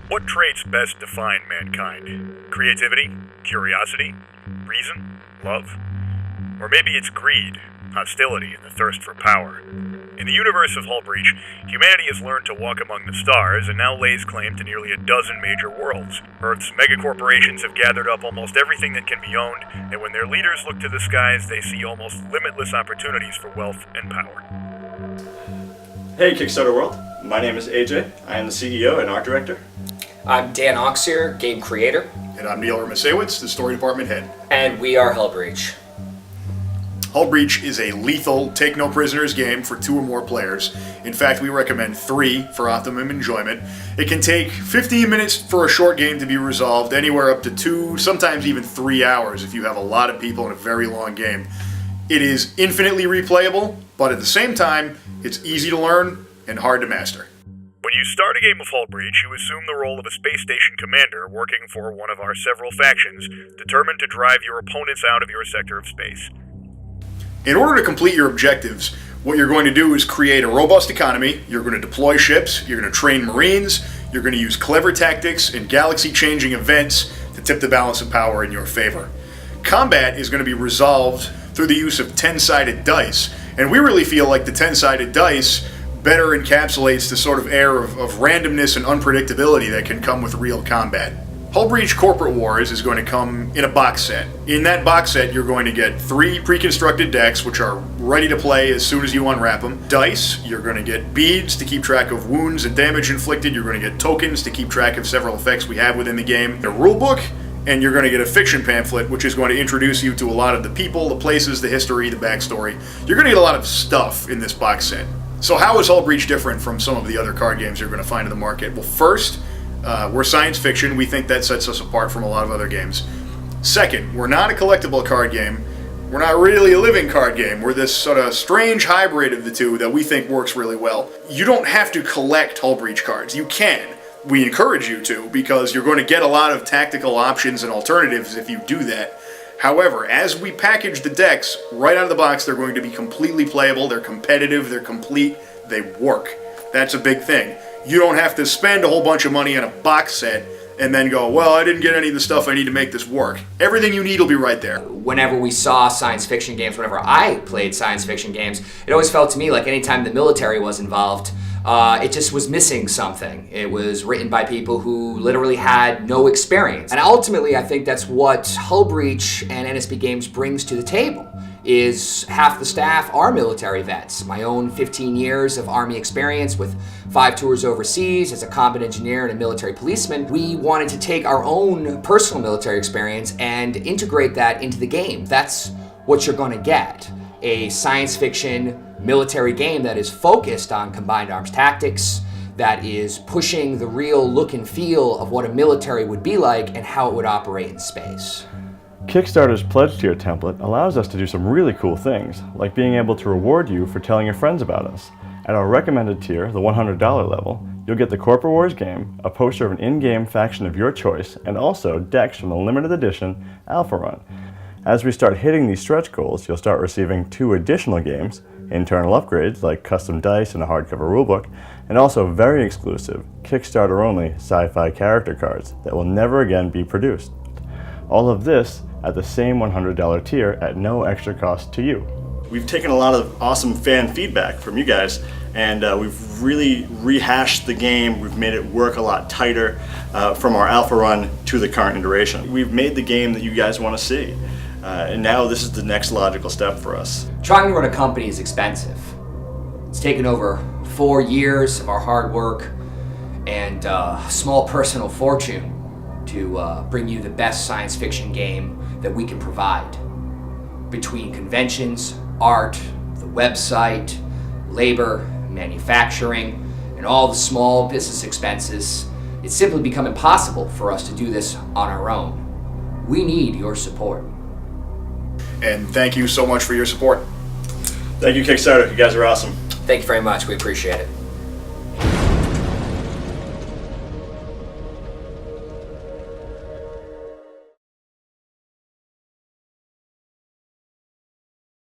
What traits best define mankind? Creativity? Curiosity? Reason? Love? Or maybe it's greed, hostility, and the thirst for power. In the universe of Hullbreach, humanity has learned to walk among the stars and now lays claim to nearly a dozen major worlds. Earth's megacorporations have gathered up almost everything that can be owned, and when their leaders look to the skies, they see almost limitless opportunities for wealth and power. Hey Kickstarter World, my name is AJ. I am the CEO and art director. I'm Dan Oxier, game creator. And I'm Neil Ermasewicz, the story department head. And we are Hullbreach. Hullbreach is a lethal, take-no-prisoners game for 2 or more players. In fact, we recommend 3 for optimum enjoyment. It can take 15 minutes for a short game to be resolved, anywhere up to 2, sometimes even 3 hours if you have a lot of people in a very long game. It is infinitely replayable, but at the same time, it's easy to learn and hard to master. When you start a game of Hullbreach, you assume the role of a space station commander working for one of our several factions, determined to drive your opponents out of your sector of space. In order to complete your objectives, what you're going to do is create a robust economy, you're going to deploy ships, you're going to train Marines, you're going to use clever tactics and galaxy-changing events to tip the balance of power in your favor. Combat is going to be resolved through the use of 10-sided dice, and we really feel like the 10-sided dice better encapsulates the sort of air of randomness and unpredictability that can come with real combat. Hullbreach Corporate Wars is going to come in a box set. In that box set, you're going to get 3 pre-constructed decks, which are ready to play as soon as you unwrap them. Dice, you're going to get beads to keep track of wounds and damage inflicted. You're going to get tokens to keep track of several effects we have within the game. A rulebook, and you're going to get a fiction pamphlet, which is going to introduce you to a lot of the people, the places, the history, the backstory. You're going to get a lot of stuff in this box set. So how is Hullbreach different from some of the other card games you're going to find in the market? Well, first, we're science fiction. We think that sets us apart from a lot of other games. Second, we're not a collectible card game. We're not really a living card game. We're this sort of strange hybrid of the two that we think works really well. You don't have to collect Hullbreach cards. You can. We encourage you to, because you're going to get a lot of tactical options and alternatives if you do that. However, as we package the decks, right out of the box, they're going to be completely playable, they're competitive, they're complete, they work. That's a big thing. You don't have to spend a whole bunch of money on a box set and then go, well, I didn't get any of the stuff I need to make this work. Everything you need will be right there. Whenever we saw science fiction games, whenever I played science fiction games, it always felt to me like anytime the military was involved, it just was missing something. It was written by people who literally had no experience. And ultimately, I think that's what Hullbreach and NSB Games brings to the table, is half the staff are military vets. My own 15 years of Army experience with 5 tours overseas as a combat engineer and a military policeman. We wanted to take our own personal military experience and integrate that into the game. That's what you're going to get. A science fiction military game that is focused on combined arms tactics, that is pushing the real look and feel of what a military would be like and how it would operate in space. Kickstarter's pledge tier template allows us to do some really cool things, like being able to reward you for telling your friends about us. At our recommended tier, the $100 level, you'll get the Corporate Wars game, a poster of an in-game faction of your choice, and also decks from the limited edition Alpha Run. As we start hitting these stretch goals, you'll start receiving 2 additional games, internal upgrades like custom dice and a hardcover rulebook, and also very exclusive, Kickstarter-only sci-fi character cards that will never again be produced. All of this at the same $100 tier at no extra cost to you. We've taken a lot of awesome fan feedback from you guys, and we've really rehashed the game. We've made it work a lot tighter from our alpha run to the current iteration. We've made the game that you guys want to see. And now this is the next logical step for us. Trying to run a company is expensive. It's taken over 4 years of our hard work and a small personal fortune to bring you the best science fiction game that we can provide. Between conventions, art, the website, labor, manufacturing, and all the small business expenses, it's simply become impossible for us to do this on our own. We need your support. And thank you so much for your support. Thank you, Kickstarter. You guys are awesome. Thank you very much. We appreciate it.